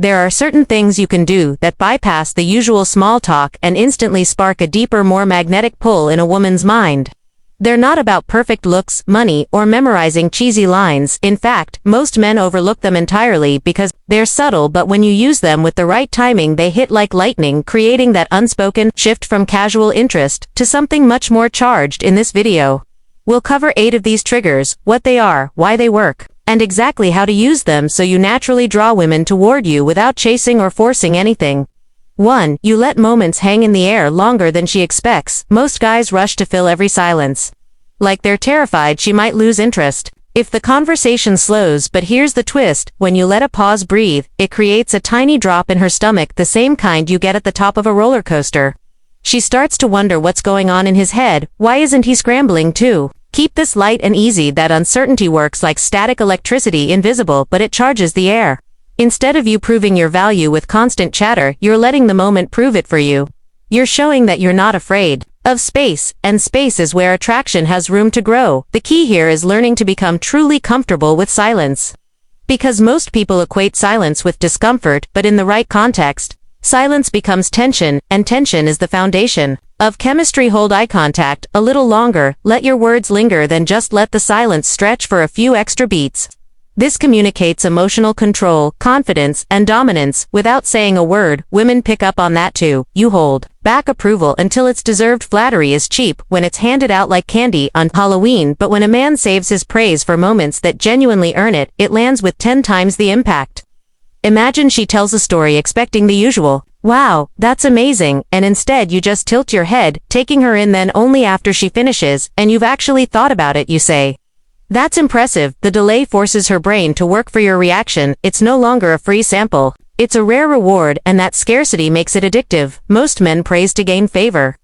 There are certain things you can do that bypass the usual small talk and instantly spark a deeper, more magnetic pull in a woman's mind. They're not about perfect looks, money, or memorizing cheesy lines. In fact, most men overlook them entirely because they're subtle, but when you use them with the right timing they hit like lightning, creating that unspoken shift from casual interest to something much more charged. In this video, we'll cover 8 of these triggers, what they are, why they work, and exactly how to use them so you naturally draw women toward you without chasing or forcing anything. 1. You let moments hang in the air longer than she expects. Most guys rush to fill every silence. Like they're terrified she might lose interest if the conversation slows, but here's the twist: when you let a pause breathe, it creates a tiny drop in her stomach, the same kind you get at the top of a roller coaster. She starts to wonder what's going on in his head. Why isn't he scrambling too? Keep this light and easy. That uncertainty works like static electricity, invisible, but it charges the air. Instead of you proving your value with constant chatter, you're letting the moment prove it for you. You're showing that you're not afraid of space, and space is where attraction has room to grow. The key here is learning to become truly comfortable with silence. Because most people equate silence with discomfort, but in the right context, silence becomes tension, and tension is the foundation of chemistry. Hold eye contact a little longer, let your words linger, then just let the silence stretch for a few extra beats. This communicates emotional control, confidence, and dominance without saying a word. Women pick up on that too. You hold back approval until it's deserved. Flattery is cheap when it's handed out like candy on Halloween, but when a man saves his praise for moments that genuinely earn it, it lands with 10 times the impact. Imagine she tells a story expecting the usual, "Wow, that's amazing," and instead you just tilt your head, taking her in. Then only after she finishes, and you've actually thought about it, you say, "That's impressive." The delay forces her brain to work for your reaction. It's no longer a free sample. It's a rare reward, and that scarcity makes it addictive. Most men praise to gain favor,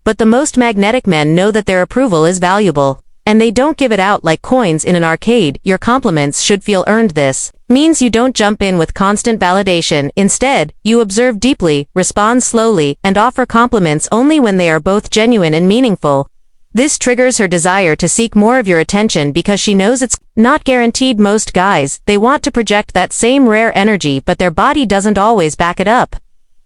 but the most magnetic men know that their approval is valuable, and they don't give it out like coins in an arcade. Your compliments should feel earned. This means you don't jump in with constant validation. Instead, you observe deeply, respond slowly, and offer compliments only when they are both genuine and meaningful. This triggers her desire to seek more of your attention because she knows it's not guaranteed. Most guys, they want to project that same rare energy, but their body doesn't always back it up.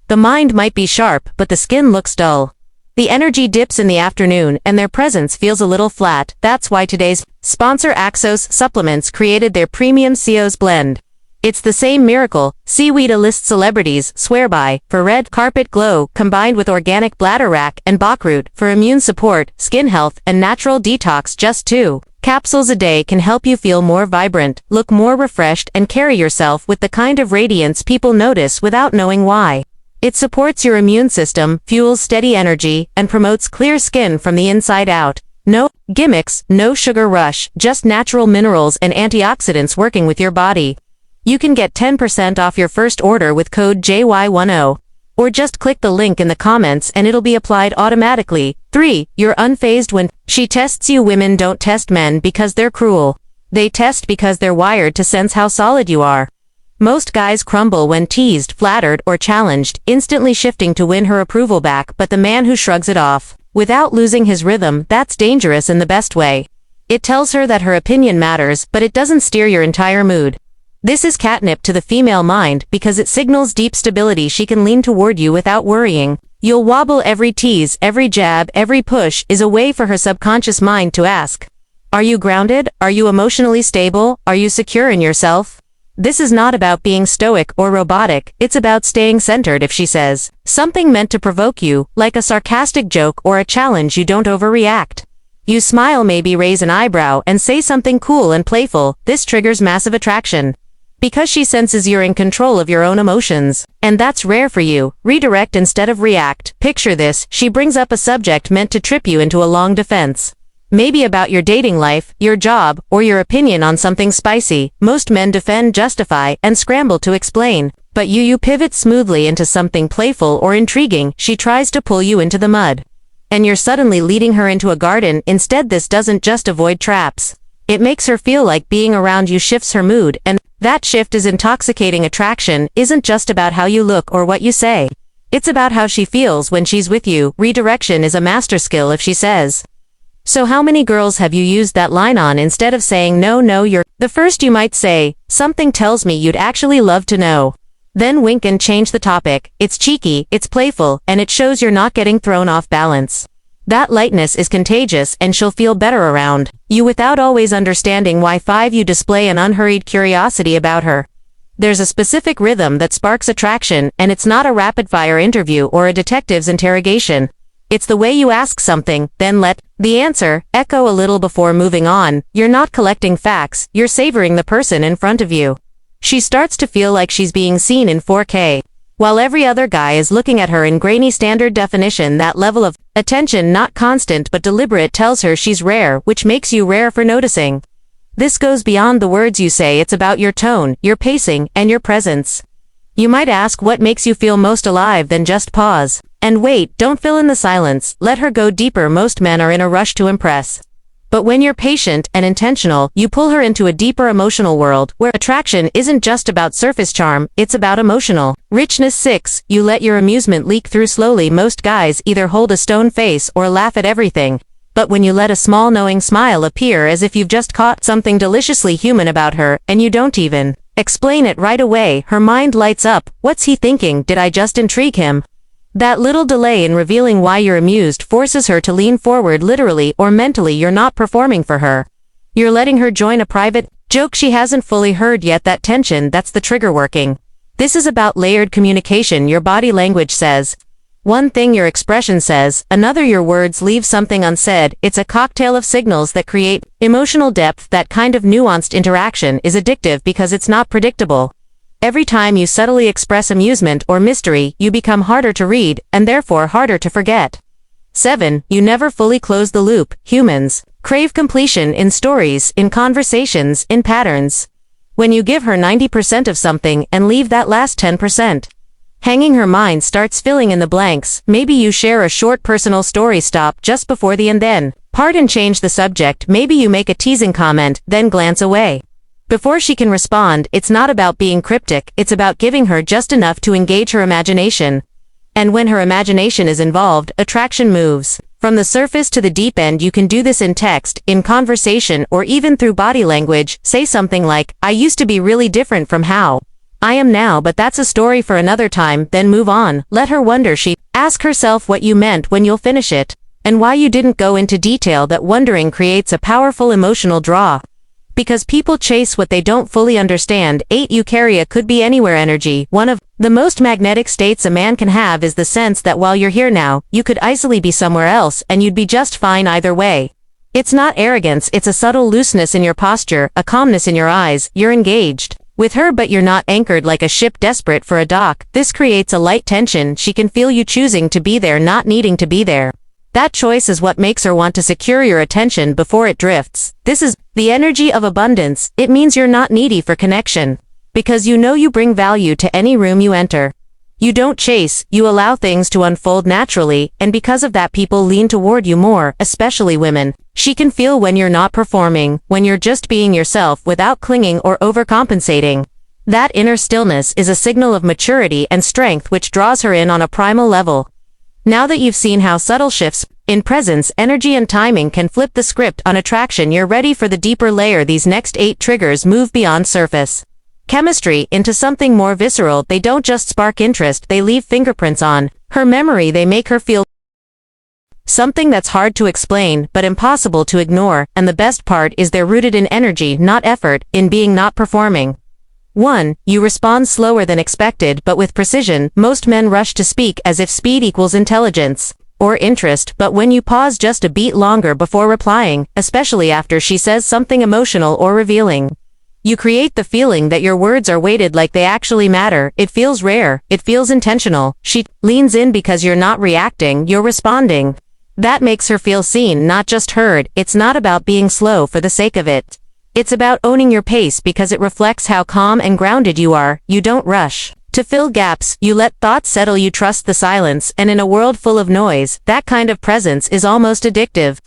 The mind might be sharp, but the skin looks dull. The energy dips in the afternoon, and their presence feels a little flat. That's why today's sponsor Axos Supplements created their premium Seos blend. It's the same miracle seaweed A-list celebrities swear by, for red carpet glow, combined with organic bladderwrack and bachroot for immune support, skin health, and natural detox. Just 2 capsules a day can help you feel more vibrant, look more refreshed, and carry yourself with the kind of radiance people notice without knowing why. It supports your immune system, fuels steady energy, and promotes clear skin from the inside out. No gimmicks, no sugar rush, just natural minerals and antioxidants working with your body. You can get 10% off your first order with code JY10. Or just click the link in the comments and it'll be applied automatically. 3. You're unfazed when she tests you. Women don't test men because they're cruel. They test because they're wired to sense how solid you are. Most guys crumble when teased, flattered, or challenged, instantly shifting to win her approval back, but the man who shrugs it off without losing his rhythm, that's dangerous in the best way. It tells her that her opinion matters, but it doesn't steer your entire mood. This is catnip to the female mind because it signals deep stability. She can lean toward you without worrying. You'll wobble. Every tease, every jab, every push is a way for her subconscious mind to ask, are you grounded? Are you emotionally stable? Are you secure in yourself? This is not about being stoic or robotic, it's about staying centered. If she says something meant to provoke you, like a sarcastic joke or a challenge, you don't overreact. You smile, maybe raise an eyebrow, and say something cool and playful. This triggers massive attraction because she senses you're in control of your own emotions, and that's rare for you. Redirect instead of react. Picture this: she brings up a subject meant to trip you into a long defense. Maybe about your dating life, your job, or your opinion on something spicy. Most men defend, justify, and scramble to explain. But you pivot smoothly into something playful or intriguing. She tries to pull you into the mud, and you're suddenly leading her into a garden. Instead, this doesn't just avoid traps. It makes her feel like being around you shifts her mood, and that shift is intoxicating. Attraction isn't just about how you look or what you say. It's about how she feels when she's with you. Redirection is a master skill. If she says, "So how many girls have you used that line on?" instead of saying, "No, you're the first," you might say, "Something tells me you'd actually love to know." Then wink and change the topic. It's cheeky, it's playful, and it shows you're not getting thrown off balance. That lightness is contagious and she'll feel better around you without always understanding why. 5. You display an unhurried curiosity about her. There's a specific rhythm that sparks attraction, and it's not a rapid-fire interview or a detective's interrogation. It's the way you ask something, then let the answer echo a little before moving on. You're not collecting facts, you're savoring the person in front of you. She starts to feel like she's being seen in 4K. While every other guy is looking at her in grainy standard definition, that level of attention, not constant but deliberate, tells her she's rare, which makes you rare for noticing. This goes beyond the words you say. It's about your tone, your pacing, and your presence. You might ask what makes you feel most alive, then just pause. And wait, don't fill in the silence, let her go deeper. Most men are in a rush to impress. But when you're patient and intentional, you pull her into a deeper emotional world, where attraction isn't just about surface charm, it's about emotional richness. 6. You let your amusement leak through slowly. Most guys either hold a stone face or laugh at everything. But when you let a small knowing smile appear, as if you've just caught something deliciously human about her, and you don't even explain it right away, her mind lights up. What's he thinking? Did I just intrigue him? That little delay in revealing why you're amused forces her to lean forward. Literally or mentally, you're not performing for her. You're letting her join a private joke she hasn't fully heard yet. That tension, that's the trigger working. This is about layered communication. Your body language says one thing, your expression says another, your words leave something unsaid. It's a cocktail of signals that create emotional depth. That kind of nuanced interaction is addictive because it's not predictable. Every time you subtly express amusement or mystery, you become harder to read, and therefore harder to forget. 7. You never fully close the loop. Humans crave completion in stories, in conversations, in patterns. When you give her 90% of something and leave that last 10% hanging, her mind starts filling in the blanks. Maybe you share a short personal story, stop just before the and then part and change the subject. Maybe you make a teasing comment, then glance away before she can respond. It's not about being cryptic, it's about giving her just enough to engage her imagination. And when her imagination is involved, attraction moves from the surface to the deep end. You can do this in text, in conversation, or even through body language. Say something like, I used to be really different from how I am now, but that's a story for another time. Then move on. Let her wonder. She ask herself what you meant when you'll finish it, and why you didn't go into detail. That wondering creates a powerful emotional draw. Because people chase what they don't fully understand. 8. You carry a could be anywhere energy. One of the most magnetic states a man can have is the sense that while you're here now, you could easily be somewhere else, and you'd be just fine either way. It's not arrogance, it's a subtle looseness in your posture, a calmness in your eyes. You're engaged with her, but you're not anchored like a ship desperate for a dock. This creates a light tension. She can feel you choosing to be there, not needing to be there. That choice is what makes her want to secure your attention before it drifts. This is the energy of abundance. It means you're not needy for connection, because you know you bring value to any room you enter. You don't chase, you allow things to unfold naturally, and because of that, people lean toward you more, especially women. She can feel when you're not performing, when you're just being yourself without clinging or overcompensating. That inner stillness is a signal of maturity and strength, which draws her in on a primal level. Now that you've seen how subtle shifts in presence, energy, and timing can flip the script on attraction, you're ready for the deeper layer. These next 8 triggers move beyond surface chemistry into something more visceral. They don't just spark interest, they leave fingerprints on her memory. They make her feel something that's hard to explain, but impossible to ignore. And the best part is they're rooted in energy, not effort, in being, not performing. 1. You respond slower than expected, but with precision. Most men rush to speak as if speed equals intelligence or interest, but when you pause just a beat longer before replying, especially after she says something emotional or revealing, you create the feeling that your words are weighted, like they actually matter. It feels rare, it feels intentional. She leans in because you're not reacting, you're responding. That makes her feel seen, not just heard. It's not about being slow for the sake of it. It's about owning your pace because it reflects how calm and grounded you are. You don't rush to fill gaps, you let thoughts settle, you trust the silence, and in a world full of noise, that kind of presence is almost addictive.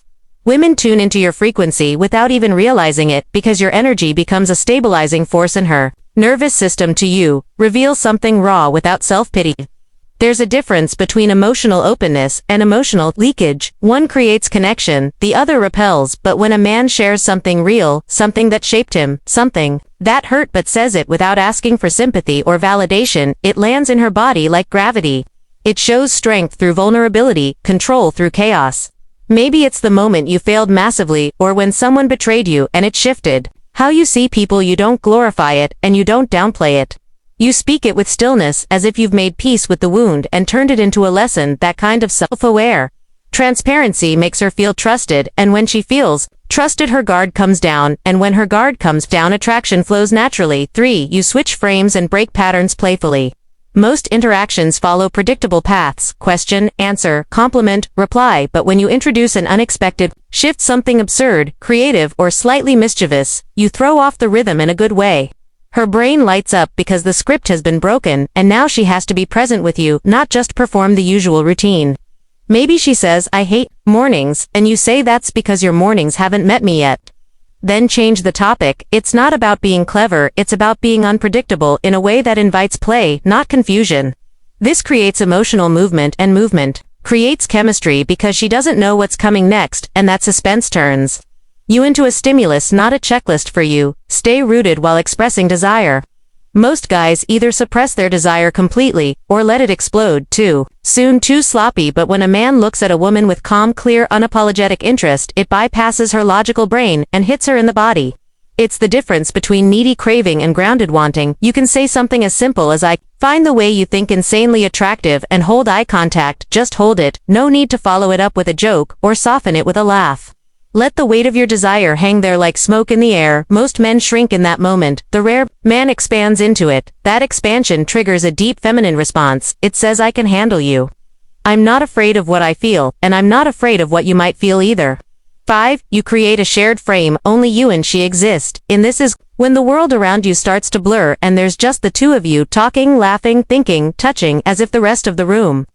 Women tune into your frequency without even realizing it, because your energy becomes a stabilizing force in her nervous system. To you, reveal something raw without self-pity. There's a difference between emotional openness and emotional leakage. One creates connection, the other repels, but when a man shares something real, something that shaped him, something that hurt but says it without asking for sympathy or validation, it lands in her body like gravity. It shows strength through vulnerability, control through chaos. Maybe it's the moment you failed massively, or when someone betrayed you and it shifted how you see people. You don't glorify it, and you don't downplay it. You speak it with stillness, as if you've made peace with the wound and turned it into a lesson. That kind of self-aware transparency makes her feel trusted, and when she feels trusted, her guard comes down, and when her guard comes down, attraction flows naturally. 3. You switch frames and break patterns playfully. Most interactions follow predictable paths: question, answer, compliment, reply, but when you introduce an unexpected shift, something absurd, creative, or slightly mischievous, you throw off the rhythm in a good way. Her brain lights up because the script has been broken, and now she has to be present with you, not just perform the usual routine. Maybe she says, "I hate mornings," and you say, "That's because your mornings haven't met me yet." Then change the topic. It's not about being clever, it's about being unpredictable in a way that invites play, not confusion. This creates emotional movement, and movement creates chemistry because she doesn't know what's coming next, and that suspense turns you into a stimulus, not a checklist for you. Stay rooted while expressing desire. Most guys either suppress their desire completely, or let it explode too soon, too sloppy, but when a man looks at a woman with calm, clear, unapologetic interest, it bypasses her logical brain and hits her in the body. It's the difference between needy craving and grounded wanting. You can say something as simple as, "I find the way you think insanely attractive," and hold eye contact. Just hold it, no need to follow it up with a joke, or soften it with a laugh. Let the weight of your desire hang there like smoke in the air. Most men shrink in that moment. The rare man expands into it. That expansion triggers a deep feminine response. It says, "I can handle you. I'm not afraid of what I feel, and I'm not afraid of what you might feel either." 5. You create a shared frame. Only you and she exist. And this is when the world around you starts to blur and there's just the two of you, talking, laughing, thinking, touching, as if the rest of the room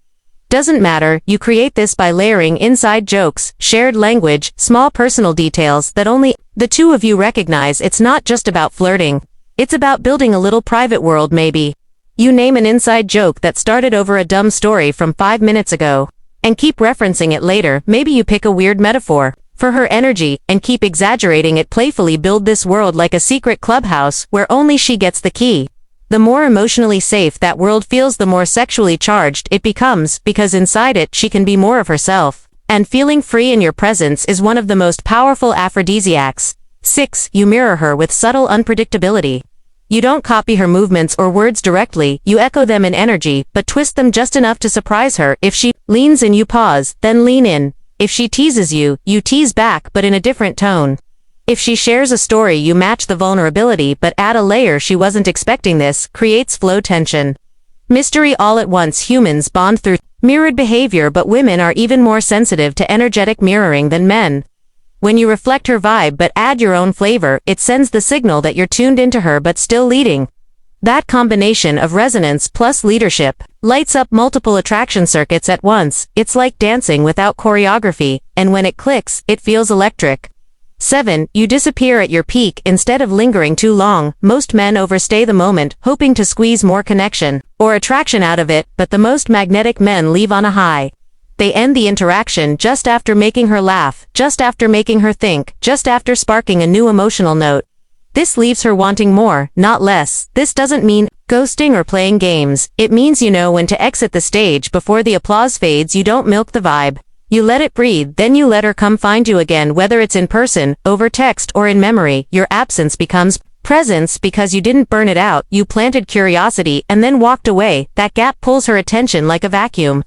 doesn't matter. You create this by layering inside jokes, shared language, small personal details that only the two of you recognize. It's not just about flirting. It's about building a little private world. Maybe you name an inside joke that started over a dumb story from 5 minutes ago, and keep referencing it later. Maybe you pick a weird metaphor for her energy, and keep exaggerating it playfully. Build this world like a secret clubhouse, where only she gets the key. The more emotionally safe that world feels, the more sexually charged it becomes, because inside it she can be more of herself. And feeling free in your presence is one of the most powerful aphrodisiacs. 6. You mirror her with subtle unpredictability. You don't copy her movements or words directly, you echo them in energy, but twist them just enough to surprise her. If she leans in, you pause, then lean in. If she teases you, you tease back, but in a different tone. If she shares a story, you match the vulnerability but add a layer she wasn't expecting. This creates flow tension. Mystery all at once. Humans bond through mirrored behavior, but women are even more sensitive to energetic mirroring than men. When you reflect her vibe but add your own flavor, it sends the signal that you're tuned into her but still leading. That combination of resonance plus leadership lights up multiple attraction circuits at once. It's like dancing without choreography, and when it clicks, it feels electric. 7. You disappear at your peak instead of lingering too long. Most men overstay the moment, hoping to squeeze more connection or attraction out of it, but the most magnetic men leave on a high. They end the interaction just after making her laugh, just after making her think, just after sparking a new emotional note. This leaves her wanting more, not less. This doesn't mean ghosting or playing games. It means you know when to exit the stage before the applause fades. You don't milk the vibe. You let it breathe, then you let her come find you again, whether it's in person, over text, or in memory. Your absence becomes presence because you didn't burn it out. You planted curiosity and then walked away. That gap pulls her attention like a vacuum.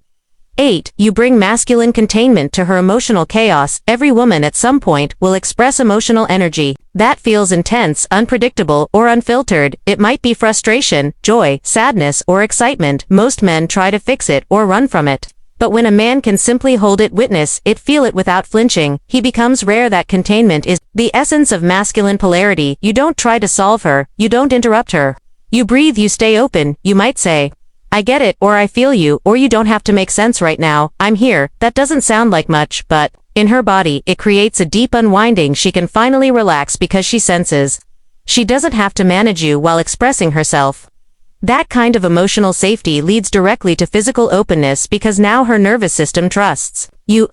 8. You bring masculine containment to her emotional chaos. Every woman at some point will express emotional energy that feels intense, unpredictable, or unfiltered. It might be frustration, joy, sadness, or excitement. Most men try to fix it or run from it. But when a man can simply hold it, witness it, feel it without flinching, he becomes rare. That containment is the essence of masculine polarity. You don't try to solve her, you don't interrupt her. You breathe, you stay open. You might say, "I get it," or "I feel you," or "You don't have to make sense right now, I'm here." That doesn't sound like much, but in her body, it creates a deep unwinding. She can finally relax because she senses she doesn't have to manage you while expressing herself. That kind of emotional safety leads directly to physical openness because now her nervous system trusts you.